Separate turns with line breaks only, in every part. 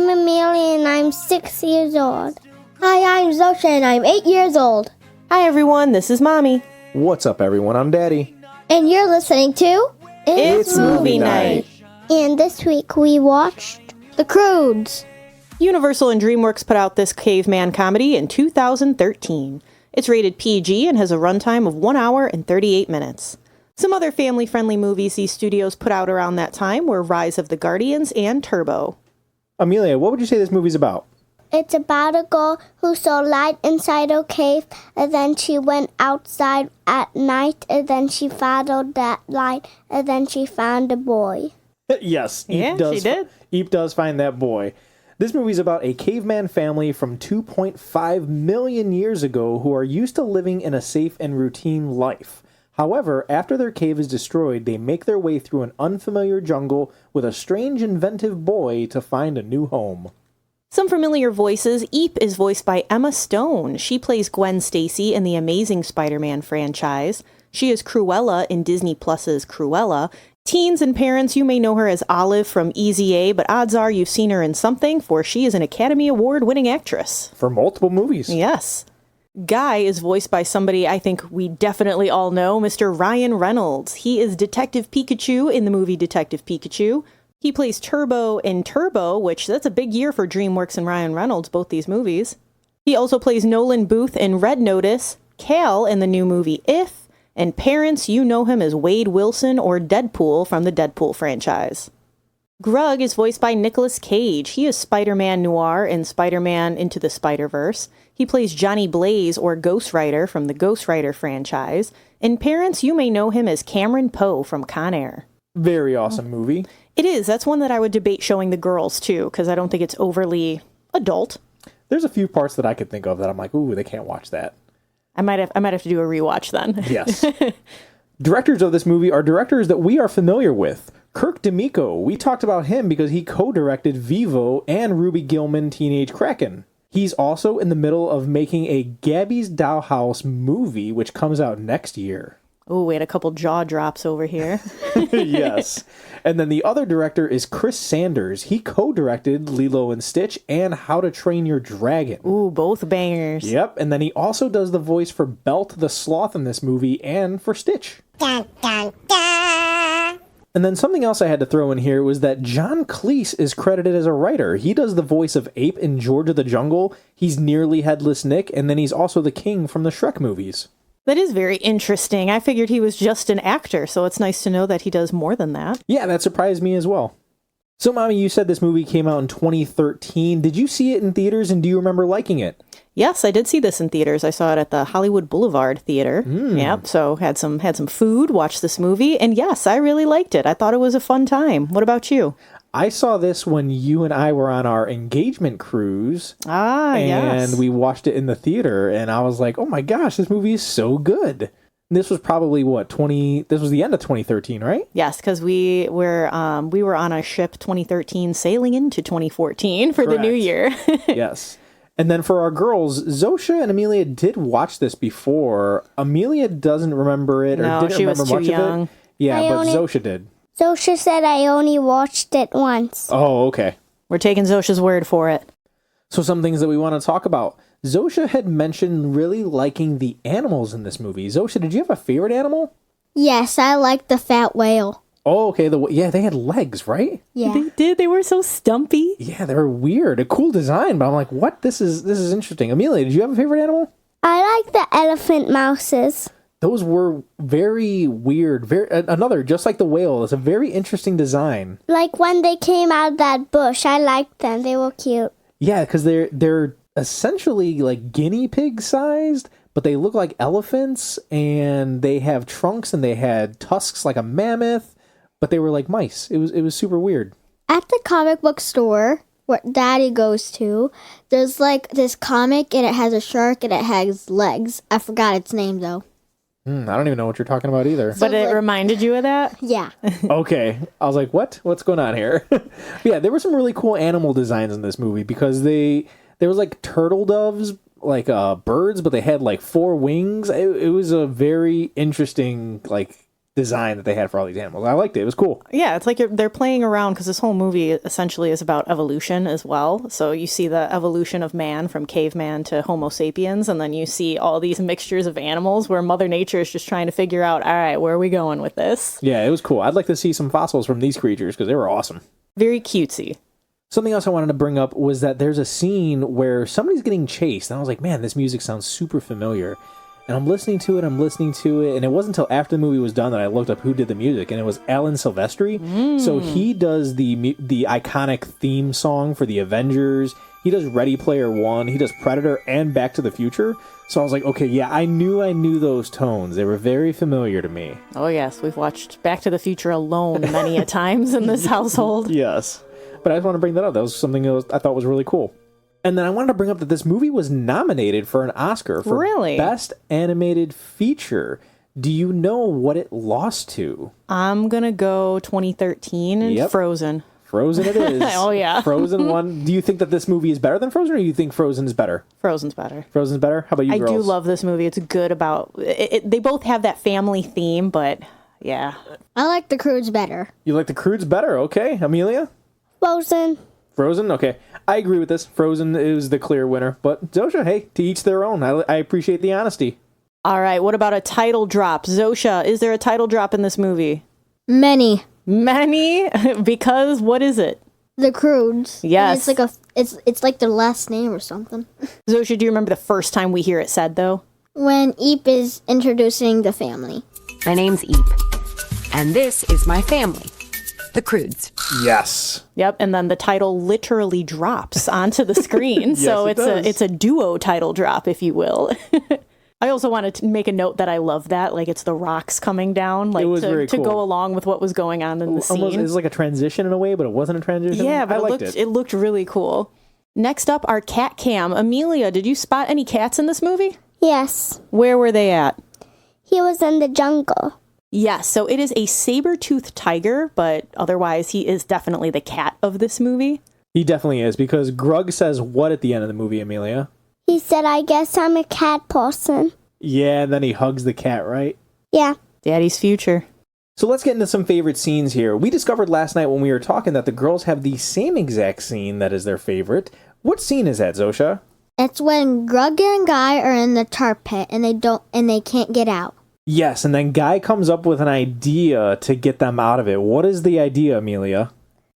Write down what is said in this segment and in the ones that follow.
I'm Amelia and I'm 6 years old. Hi, I'm Zosha and I'm 8 years old.
Hi everyone, this is Mommy.
What's up everyone, I'm Daddy.
And you're listening to
It's Movie Night.
And this week we watched The Croods.
Universal and DreamWorks put out this caveman comedy in 2013. It's rated PG and has a runtime of 1 hour and 38 minutes. Some other family-friendly movies these studios put out around that time were Rise of the Guardians and Turbo.
Amelia, what would you say this movie's about?
It's about a girl who saw light inside a cave, and then she went outside at night, and then she followed that light, and then she found a boy.
Yes,
she did.
Eep does find that boy. This movie's about a caveman family from 2.5 million years ago who are used to living in a safe and routine life. However, after their cave is destroyed, they make their way through an unfamiliar jungle with a strange, inventive boy to find a new home.
Some familiar voices. Eep is voiced by Emma Stone. She plays Gwen Stacy in the Amazing Spider-Man franchise. She is Cruella in Disney Plus's Cruella. Teens and parents, you may know her as Olive from Easy A, but odds are you've seen her in something, for she is an Academy Award-winning actress.
For multiple movies.
Yes. Guy is voiced by somebody I think we definitely all know, Mr. Ryan Reynolds. He is Detective Pikachu in the movie Detective Pikachu. He plays Turbo in Turbo, which that's a big year for DreamWorks and Ryan Reynolds, both these movies. He also plays Nolan Booth in Red Notice, Cal in the new movie If, and parents, you know him as Wade Wilson or Deadpool from the Deadpool franchise. Grug is voiced by Nicolas Cage. He is Spider-Man Noir in Spider-Man Into the Spider-Verse. He plays Johnny Blaze or Ghost Rider from the Ghost Rider franchise. And parents, you may know him as Cameron Poe from Con Air.
Very awesome movie.
It is. That's one that I would debate showing the girls, too, because I don't think it's overly adult.
There's a few parts that I could think of that I'm like, ooh, they can't watch that.
I might have to do a rewatch then.
Yes. Directors of this movie are directors that we are familiar with. Kirk D'Amico, we talked about him because he co-directed Vivo and Ruby Gillman Teenage Kraken. He's also in the middle of making a Gabby's Dollhouse movie, which comes out next year.
Oh, we had a couple jaw drops over here.
Yes. And then the other director is Chris Sanders. He co-directed Lilo and Stitch and How to Train Your Dragon.
Ooh, both bangers.
Yep, and then he also does the voice for Belt the Sloth in this movie and for Stitch.
Dun, dun, dun.
And then something else I had to throw in here was that John Cleese is credited as a writer. He does the voice of Ape in George of the Jungle. He's Nearly Headless Nick, and then he's also the king from the Shrek movies.
That is very interesting. I figured he was just an actor, so it's nice to know that he does more than that.
Yeah, that surprised me as well. So, Mommy, you said this movie came out in 2013. Did you see it in theaters, and do you remember liking it?
Yes, I did see this in theaters. I saw it at the Hollywood Boulevard Theater. Yep, so had some food, watched this movie, and yes, I really liked it. I thought it was a fun time. What about you?
I saw this when you and I were on our engagement cruise.
Yes.
And we watched it in the theater, and I was like, oh my gosh, this movie is so good. And this was probably, this was the end of 2013, right?
Yes, because we were on a ship 2013 sailing into 2014 for the new year.
Yes. And then for our girls, Zosha and Amelia did watch this before. Amelia doesn't remember it
No,
or didn't
she
remember
was too
much
young.
of it. Yeah, but Zosha did.
Zosha said I only watched it once.
Oh, okay.
We're taking Zosha's word for it.
So some things that we want to talk about. Zosha had mentioned really liking the animals in this movie. Zosha, did you have a favorite animal?
Yes, I like the fat whale.
Oh, okay. They had legs, right?
Yeah.
They did. They were so stumpy.
Yeah, they were weird. A cool design, but I'm like, what? This is interesting. Amelia, did you have a favorite animal?
I like the elephant mouses.
Those were very weird. Another, just like the whale, it's a very interesting design.
Like when they came out of that bush, I liked them. They were cute.
Yeah, because they're essentially like guinea pig sized, but they look like elephants, and they have trunks, and they had tusks like a mammoth, but they were like mice. It was super weird.
At the comic book store where Daddy goes to, there's like this comic, and it has a shark, and it has legs. I forgot its name though.
I don't even know what you're talking about either.
But it reminded you of that?
Yeah.
Okay. I was like, what? What's going on here? Yeah, there were some really cool animal designs in this movie because there was like turtle doves, like birds, but they had like 4 wings. It was a very interesting like design that they had for all these animals. I liked it. It was cool.
Yeah, it's like they're playing around because this whole movie essentially is about evolution as well. So you see the evolution of man from caveman to Homo sapiens, and then you see all these mixtures of animals where Mother Nature is just trying to figure out, all right, where are we going with this?
Yeah, it was cool. I'd like to see some fossils from these creatures because they were awesome.
Very cutesy.
Something else I wanted to bring up was that there's a scene where somebody's getting chased, and I was like, man, this music sounds super familiar. And I'm listening to it, and it wasn't until after the movie was done that I looked up who did the music, and it was Alan Silvestri. So he does the iconic theme song for the Avengers. He does Ready Player One. He does Predator and Back to the Future. So I was like, okay, yeah, I knew those tones. They were very familiar to me.
Oh, yes. We've watched Back to the Future alone many a times in this household.
Yes. But I just want to bring that up. That was something that I thought was really cool. And then I wanted to bring up that this movie was nominated for an Oscar for Best Animated Feature. Do you know what it lost to?
I'm going to go 2013 and Frozen.
Frozen it is.
Oh, yeah.
Frozen won. Do you think that this movie is better than Frozen, or do you think Frozen is better?
Frozen's better.
Frozen's better? How about you, girls?
I do love this movie. It's good about... they both have that family theme, but yeah.
I like the Croods better.
You like the Croods better? Okay. Amelia?
Frozen.
Frozen? Okay. I agree with this. Frozen is the clear winner. But Zosha, hey, to each their own. I appreciate the honesty.
All right. What about a title drop? Zosha, is there a title drop in this movie?
Many.
Because what is it?
The Croods.
Yes.
And it's like their last name or something.
Zosha, do you remember the first time we hear it said, though?
When Eep is introducing the family.
My name's Eep, and this is my family, the Croods.
Yes.
Yep, and then the title literally drops onto the screen.
Yes,
So
it's
a duo title drop, if you will. I also wanted to make a note that I love that, like it's the rocks coming down, like to go along with what was going on in the scene.
Almost, it's like a transition in a way, but it wasn't a transition.
Yeah, but
I liked it.
It looked really cool. Next up, our cat cam. Amelia, did you spot any cats in this movie?
Yes.
Where were they at?
He was in the jungle.
Yes, so it is a saber-toothed tiger, but otherwise he is definitely the cat of this movie.
He definitely is, because Grug says what at the end of the movie, Amelia?
He said, I guess I'm a cat person.
Yeah, and then he hugs the cat, right?
Yeah.
Daddy's future.
So let's get into some favorite scenes here. We discovered last night when we were talking that the girls have the same exact scene that is their favorite. What scene is that, Zosha?
It's when Grug and Guy are in the tar pit and they can't get out.
Yes, and then Guy comes up with an idea to get them out of it. What is the idea, Amelia?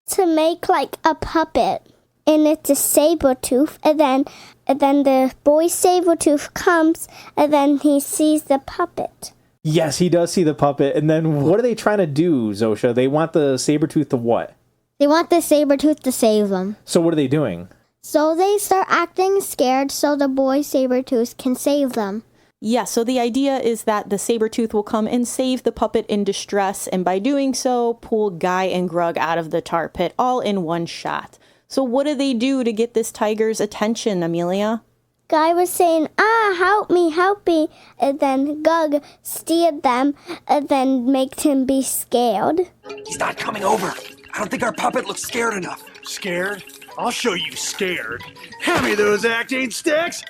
To make like a puppet. And it's a saber tooth, and then the boy saber tooth comes, and then he sees the puppet.
Yes, he does see the puppet, and then what are they trying to do, Zosha? They want the saber tooth to what?
They want the saber tooth to save them.
So what are they doing?
So they start acting scared so the boy saber tooth can save them.
Yeah, so the idea is that the saber-tooth will come and save the puppet in distress, and by doing so, pull Guy and Grug out of the tar pit all in one shot. So what do they do to get this tiger's attention, Amelia?
Guy was saying, help me. And then Gug steered them and then made him be scared.
He's not coming over. I don't think our puppet looks scared enough.
Scared? I'll show you scared. Hand me those acting sticks!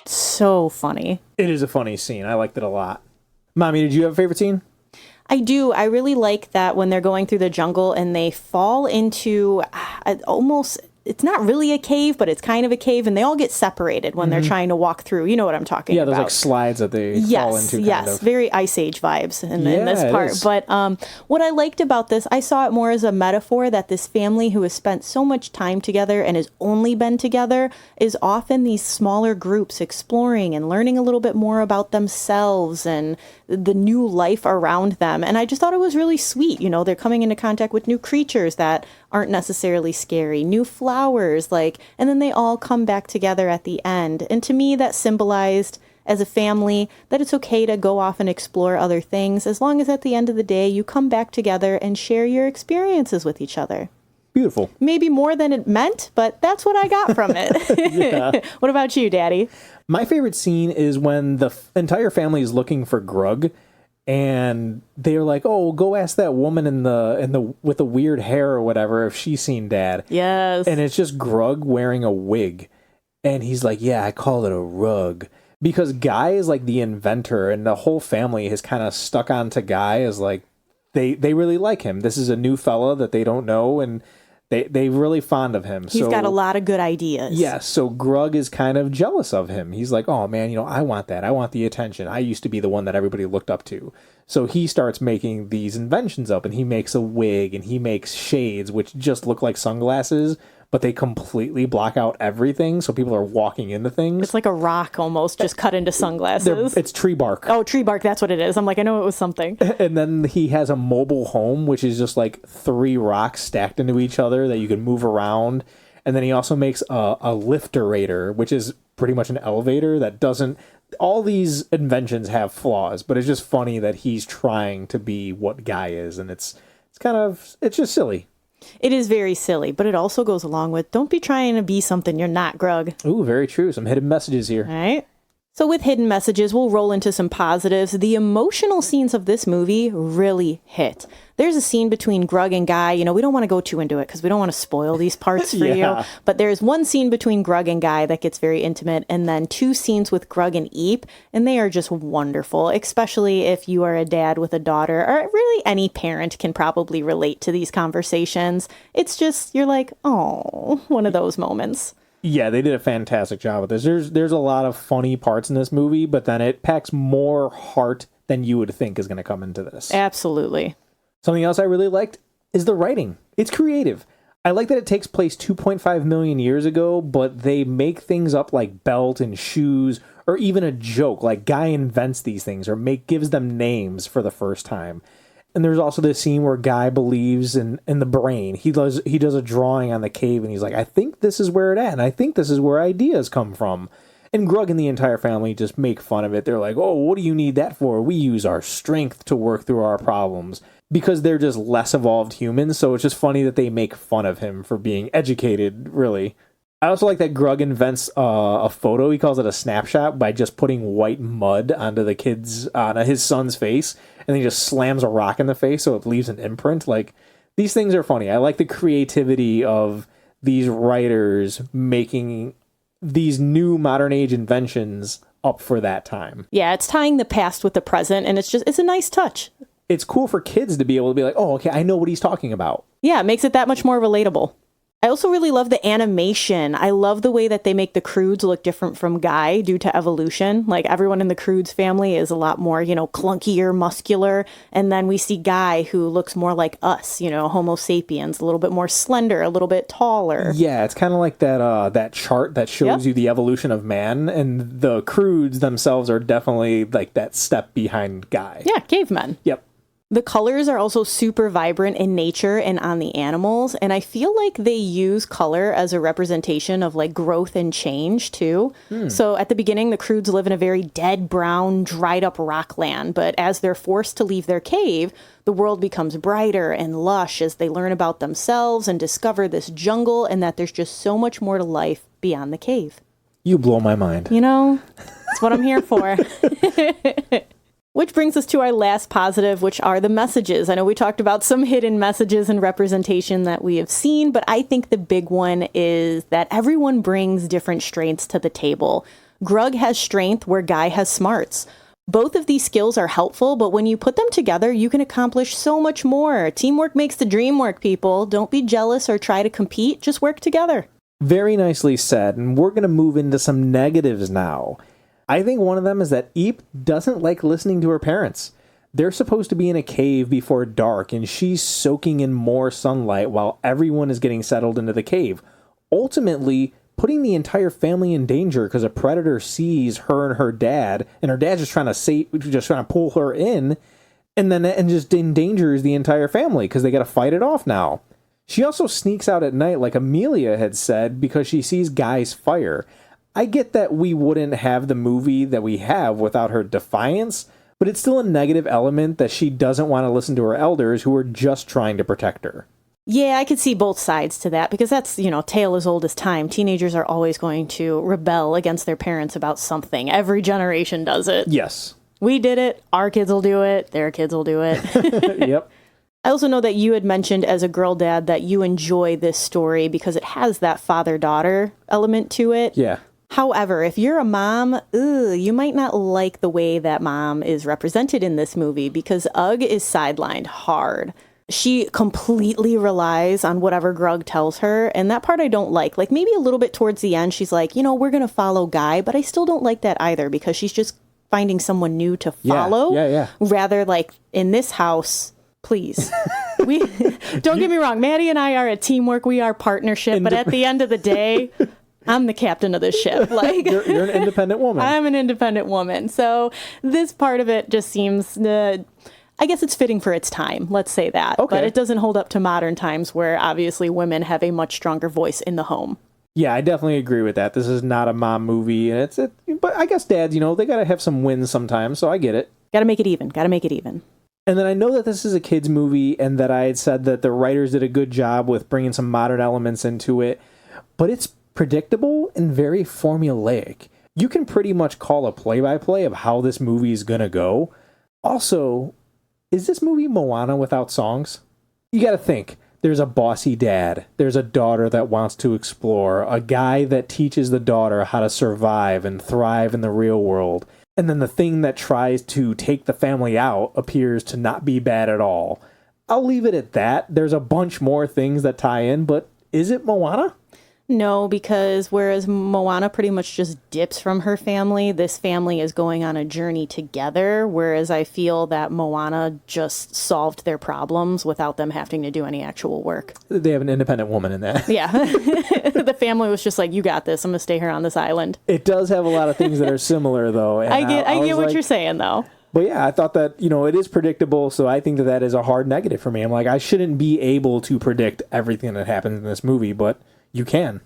So funny.
It is a funny scene. I liked it a lot. Mommy, did you have a favorite scene?
I do. I really like that when they're going through the jungle and they fall into almost, it's not really a cave, but it's kind of a cave, and they all get separated when they're trying to walk through. You know what I'm talking about.
Yeah, there's like slides that they fall into.
Yes, very Ice Age vibes in this part.
Is.
But what I liked about this, I saw it more as a metaphor that this family who has spent so much time together and has only been together is often these smaller groups exploring and learning a little bit more about themselves and the new life around them. And I just thought it was really sweet. You know, they're coming into contact with new creatures that aren't necessarily scary, new flowers, and then they all come back together at the end. And to me, that symbolized as a family that it's okay to go off and explore other things as long as at the end of the day you come back together and share your experiences with each other.
Beautiful.
Maybe more than it meant, but that's what I got from it. What about you, Daddy?
My favorite scene is when the entire family is looking for Grug, and they're like, "Oh, go ask that woman in the with the weird hair or whatever if she's seen Dad."
Yes.
And it's just Grug wearing a wig, and he's like, "Yeah, I call it a rug." because Guy is like the inventor, and the whole family has kind of stuck on to Guy as like they really like him. This is a new fella that they don't know, and they're really fond of him.
He's got a lot of good ideas.
Yeah, so Grug is kind of jealous of him. He's like, oh man, I want that. I want the attention. I used to be the one that everybody looked up to. So he starts making these inventions up, and he makes a wig, and he makes shades, which just look like sunglasses, but they completely block out everything, so people are walking into things.
It's like a rock almost, just cut into sunglasses.
It's tree bark.
Oh, tree bark, that's what it is. I'm like, I know it was something.
And then he has a mobile home, which is just like 3 rocks stacked into each other that you can move around. And then he also makes a lifterator, which is pretty much an elevator that doesn't... All these inventions have flaws, but it's just funny that he's trying to be what Guy is, and it's just silly.
It is very silly, but it also goes along with, don't be trying to be something you're not, Grug.
Ooh, very true. Some hidden messages here.
All right. So with hidden messages, we'll roll into some positives. The emotional scenes of this movie really hit. There's a scene between Grug and Guy. We don't want to go too into it because we don't want to spoil these parts for
Yeah.
you. But there's one scene between Grug and Guy that gets very intimate, and then 2 scenes with Grug and Eep, and they are just wonderful, especially if you are a dad with a daughter, or really any parent can probably relate to these conversations. It's just, you're like, oh, one of those moments.
Yeah, they did a fantastic job with this. There's a lot of funny parts in this movie, but then it packs more heart than you would think is going to come into this.
Absolutely.
Something else I really liked is the writing. It's creative. I like that it takes place 2.5 million years ago, but they make things up like belt and shoes, or even a joke, like Guy invents these things or gives them names for the first time. And there's also this scene where Guy believes in the brain. He does a drawing on the cave, and he's like, I think this is where it at, and I think this is where ideas come from. And Grug and the entire family just make fun of it. They're like, oh, what do you need that for? We use our strength to work through our problems. Because they're just less evolved humans, so it's just funny that they make fun of him for being educated, really. I also like that Grug invents a photo. He calls it a snapshot by just putting white mud onto his son's face, and then he just slams a rock in the face so it leaves an imprint. Like, these things are funny. I like the creativity of these writers making these new modern age inventions up for that time.
Yeah, it's tying the past with the present, and it's a nice touch.
It's cool for kids to be able to be like, oh, okay, I know what he's talking about.
Yeah, it makes it that much more relatable. I also really love the animation. I love the way that they make the Croods look different from Guy due to evolution. Like, everyone in the Croods family is a lot more, clunkier, muscular. And then we see Guy, who looks more like us, Homo sapiens, a little bit more slender, a little bit taller.
Yeah, it's kind of like that chart that shows you the evolution of man. And the Croods themselves are definitely like that step behind Guy.
Yeah, cavemen.
Yep.
The colors are also super vibrant in nature and on the animals, and I feel like they use color as a representation of like growth and change too. So at the beginning, the Croods live in a very dead, brown, dried up rockland, but as they're forced to leave their cave, the world becomes brighter and lush as they learn about themselves and discover this jungle and that there's just so much more to life beyond the cave.
You blow my mind.
That's what I'm here for. Which brings us to our last positive, which are the messages. I know we talked about some hidden messages and representation that we have seen, but I think the big one is that everyone brings different strengths to the table. Grug has strength where Guy has smarts. Both of these skills are helpful, but when you put them together, you can accomplish so much more. Teamwork makes the dream work, people. Don't be jealous or try to compete. Just work together.
Very nicely said, and we're going to move into some negatives now. I think one of them is that Eep doesn't like listening to her parents. They're supposed to be in a cave before dark, and she's soaking in more sunlight while everyone is getting settled into the cave, ultimately putting the entire family in danger because a predator sees her and her dad's just trying to pull her in, and just endangers the entire family because they got to fight it off now. She also sneaks out at night, like Amelia had said, because she sees Guy's fire. I get that we wouldn't have the movie that we have without her defiance, but it's still a negative element that she doesn't want to listen to her elders who are just trying to protect her.
Yeah, I could see both sides to that because that's, tale as old as time. Teenagers are always going to rebel against their parents about something. Every generation does it.
Yes.
We did it. Our kids will do it. Their kids will do it.
Yep.
I also know that you had mentioned as a girl dad that you enjoy this story because it has that father-daughter element to it.
Yeah.
However, if you're a mom, you might not like the way that mom is represented in this movie because Ugg is sidelined hard. She completely relies on whatever Grug tells her, and that part I don't like. Like, maybe a little bit towards the end, she's like, we're going to follow Guy, but I still don't like that either because she's just finding someone new to follow.
Yeah.
Rather, like, in this house, please. We don't get me wrong, Maddie and I are a teamwork, we are partnership, but at the end of the day, I'm the captain of this ship. Like,
You're an independent woman.
I'm an independent woman. So this part of it just seems, I guess it's fitting for its time. Let's say that.
Okay.
But it doesn't hold up to modern times where obviously women have a much stronger voice in the home.
Yeah, I definitely agree with that. This is not a mom movie, and but I guess dads, they got to have some wins sometimes, so I get it.
Got to make it even.
And then I know that this is a kid's movie and that I had said that the writers did a good job with bringing some modern elements into it, but it's predictable and very formulaic. You can pretty much call a play-by-play of how this movie is going to go. Also, is this movie Moana without songs? You got to think. There's a bossy dad. There's a daughter that wants to explore. A guy that teaches the daughter how to survive and thrive in the real world. And then the thing that tries to take the family out appears to not be bad at all. I'll leave it at that. There's a bunch more things that tie in, but is it Moana?
No, because whereas Moana pretty much just dips from her family, this family is going on a journey together, whereas I feel that Moana just solved their problems without them having to do any actual work.
They have an independent woman in that.
Yeah. The family was just like, you got this. I'm going to stay here on this island.
It does have a lot of things that are similar, though. And
I get what
like,
you're saying, though.
But yeah, I thought that, it is predictable, so I think that is a hard negative for me. I'm like, I shouldn't be able to predict everything that happens in this movie, but you can.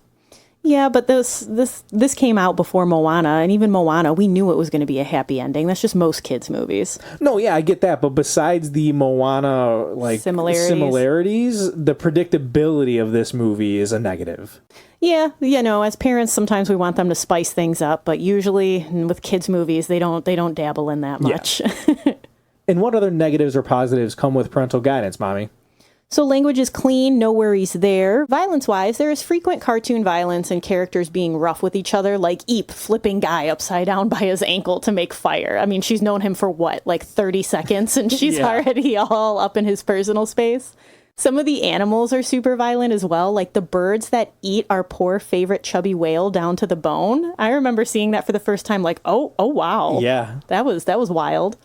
Yeah, but this came out before Moana, and even Moana, we knew it was going to be a happy ending. That's just most kids' movies.
No, yeah, I get that, but besides the Moana similarities, the predictability of this movie is a negative.
Yeah, as parents, sometimes we want them to spice things up, but usually with kids' movies, they don't dabble in that much. Yeah.
And what other negatives or positives come with parental guidance, Mommy?
So language is clean, no worries there. Violence-wise, there is frequent cartoon violence and characters being rough with each other, like Eep flipping Guy upside down by his ankle to make fire. I mean, she's known him for what, like 30 seconds, and she's already all up in his personal space. Some of the animals are super violent as well, like the birds that eat our poor favorite chubby whale down to the bone. I remember seeing that for the first time, like, oh wow.
Yeah.
That was wild.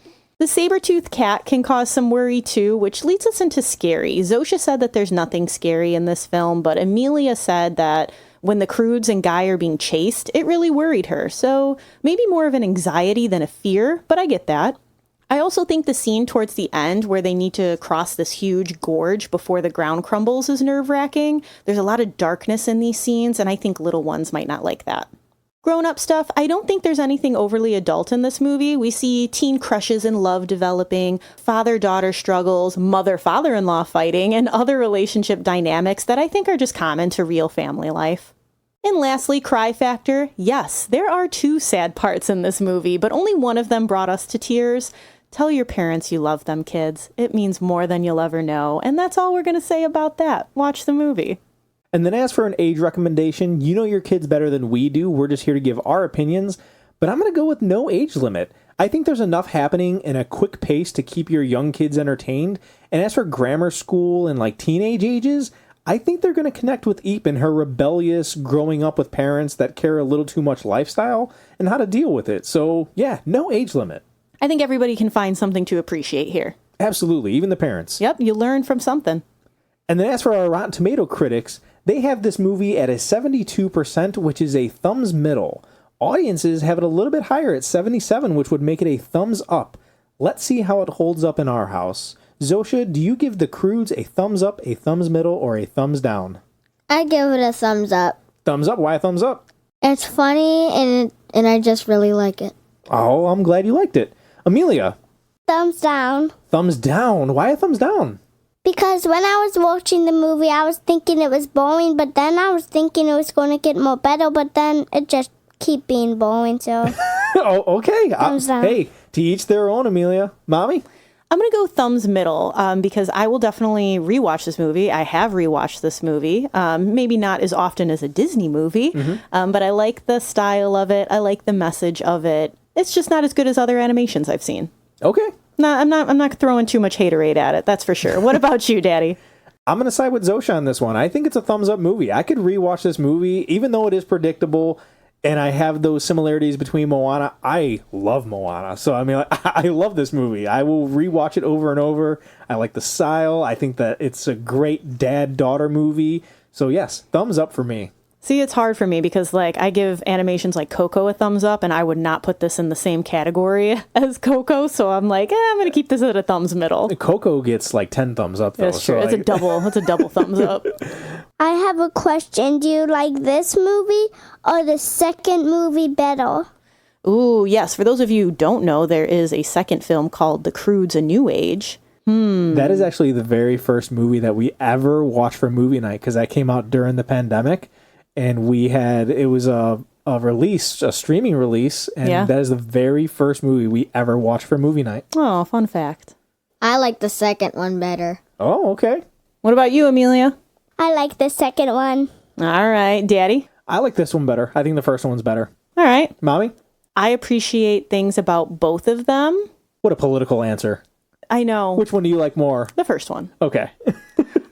The saber-toothed cat can cause some worry, too, which leads us into scary. Zosha said that there's nothing scary in this film, but Amelia said that when the Croods and Guy are being chased, it really worried her. So maybe more of an anxiety than a fear, but I get that. I also think the scene towards the end where they need to cross this huge gorge before the ground crumbles is nerve-wracking. There's a lot of darkness in these scenes, and I think little ones might not like that. Grown-up stuff, I don't think there's anything overly adult in this movie. We see teen crushes and love developing, father-daughter struggles, mother-father-in-law fighting, and other relationship dynamics that I think are just common to real family life. And lastly, cry factor. Yes, there are 2 sad parts in this movie, but only one of them brought us to tears. Tell your parents you love them, kids. It means more than you'll ever know. And that's all we're going to say about that. Watch the movie.
And then as for an age recommendation, you know your kids better than we do. We're just here to give our opinions. But I'm going to go with no age limit. I think there's enough happening in a quick pace to keep your young kids entertained. And as for grammar school and like teenage ages, I think they're going to connect with Eep and her rebellious growing up with parents that care a little too much lifestyle and how to deal with it. So yeah, no age limit.
I think everybody can find something to appreciate here.
Absolutely, even the parents.
Yep, you learn from something.
And then as for our Rotten Tomato critics, they have this movie at a 72%, which is a thumbs middle. Audiences have it a little bit higher at 77, which would make it a thumbs up. Let's see how it holds up in our house. Zosha, do you give the Croods a thumbs up, a thumbs middle, or a thumbs down?
I give it a thumbs up.
Thumbs up? Why a thumbs up?
It's funny and I just really like it.
Oh, I'm glad you liked it. Amelia?
Thumbs down.
Thumbs down? Why a thumbs down?
Because when I was watching the movie, I was thinking it was boring, but then I was thinking it was going to get more better, but then it just keep being boring, so...
Oh, okay.
Thumbs down.
Hey, to each their own, Amelia. Mommy?
I'm going to go thumbs middle because I will definitely rewatch this movie. I have rewatched this movie, maybe not as often as a Disney movie, but I like the style of it. I like the message of it. It's just not as good as other animations I've seen.
Okay.
No, I'm not throwing too much haterade at it. That's for sure. What about you, Daddy?
I'm going to side with Zosha on this one. I think it's a thumbs up movie. I could rewatch this movie, even though it is predictable, and I have those similarities between Moana. I love Moana. So, I mean, I love this movie. I will rewatch it over and over. I like the style. I think that it's a great dad-daughter movie. So, yes, thumbs up for me.
See, it's hard for me because, like, I give animations like Coco a thumbs up, and I would not put this in the same category as Coco. So I'm like, I'm going to keep this at a thumbs middle.
Coco gets like 10 thumbs up, though.
That's true.
So,
It's a double thumbs up.
I have a question. Do you like this movie or the second movie better?
Ooh, yes. For those of you who don't know, there is a second film called The Croods: A New Age.
That is actually the very first movie that we ever watched for movie night because that came out during the pandemic. And it was a streaming release, and that is the very first movie we ever watched for movie night.
Oh, fun fact.
I like the second one better.
Oh, okay.
What about you, Amelia?
I like the second one.
All right, Daddy?
I like this one better. I think the first one's better.
All right.
Mommy?
I appreciate things about both of them.
What a political answer.
I know.
Which one do you like more?
The first one.
Okay.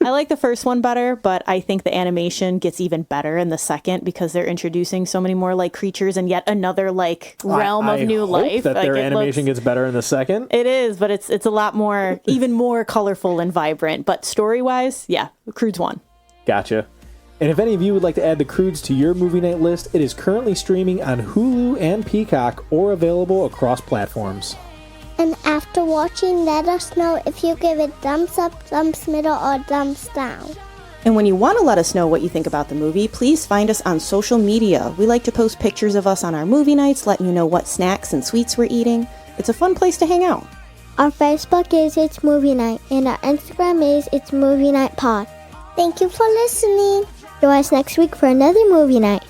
I like the first one better, but I think the animation gets even better in the second because they're introducing so many more like creatures and yet another like realm of new life.
I hope that their animation gets better in the second.
It is, but it's a lot more, even more colorful and vibrant. But story-wise, yeah, Croods won.
Gotcha. And if any of you would like to add the Croods to your movie night list, it is currently streaming on Hulu and Peacock or available across platforms.
And after watching, let us know if you give it thumbs up, thumbs middle, or thumbs down.
And when you want to let us know what you think about the movie, please find us on social media. We like to post pictures of us on our movie nights, letting you know what snacks and sweets we're eating. It's a fun place to hang out.
Our Facebook is It's Movie Night, and our Instagram is It's Movie Night Pod. Thank you for listening. Join us next week for another movie night.